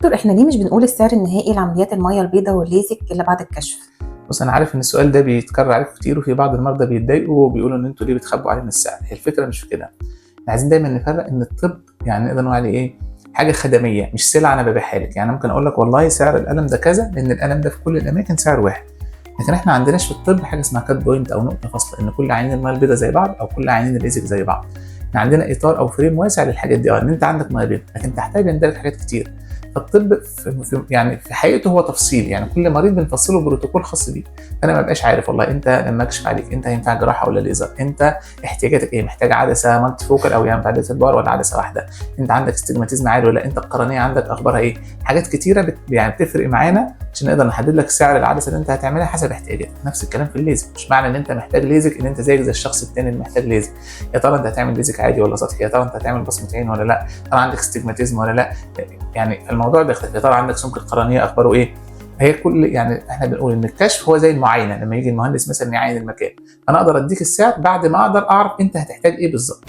دكتور احنا ليه مش بنقول السعر النهائي لعمليات المية البيضاء والليزك إلا بعد الكشف؟ بص، انا عارف ان السؤال ده بيتكرر عليكم كتير، وفي بعض المرضى بيتضايقوا وبيقولوا ان انتوا ليه بتخبوا علينا السعر. هي الفكره مش في كده. احنا عايزين دايما نفرق ان الطب يعني نقدر نقول عليه ايه، حاجه خدميه مش سلعه انا ببيعها لك. يعني ممكن اقول لك والله سعر القلم ده كذا، لان القلم ده في كل الاماكن سعر واحد. لكن احنا ما عندناش في الطب حاجه اسمها كات بوينت او نقطه فاصله، ان كل عينين الميه البيضاء زي بعض او كل عينين الليزك زي بعض. احنا عندنا اطار او فريم واسع للحاجات دي. ان انت عندك ميه بيضاء لكن تحتاج عندك حاجات كتير. فالطب يعني في حقيقته هو تفصيل، يعني كل مريض بنفصله بروتوكول خاص بيه. فانا ما بقاش عارف والله انت لما اكشف عليك انت هينفع جراحه ولا ليزر، انت احتياجاتك ايه، محتاج عدسه مالتي فوكال او يعني عدسه بار ولا عدسه واحده، انت عندك استجماتيزم عالي ولا انت القرنيه عندك اخبارها ايه. حاجات كتيره يعني بتفرق معانا عشان نقدر نحدد لك سعر العدسه اللي انت هتعملها حسب احتياجاتك. نفس الكلام في الليزك، مش معنى ان انت محتاج ليزك ان انت زيك زي الشخص الثاني اللي محتاج ليزك. يا ترى انت هتعمل ليزك عادي ولا سطحي، يا ترى انت هتعمل بصمه عين ولا لا، يا ترى عندك استجماتيزم ولا لا. يعني الموضوع بيختلف. يا ترى عندك سمك القرنيه اخباره ايه. هي كل يعني احنا بنقول ان الكشف هو زي المعاينه، لما يجي المهندس مثلا يعاين المكان انا اقدر اديك السعر بعد ما اقدر اعرف انت هتحتاج ايه بالظبط.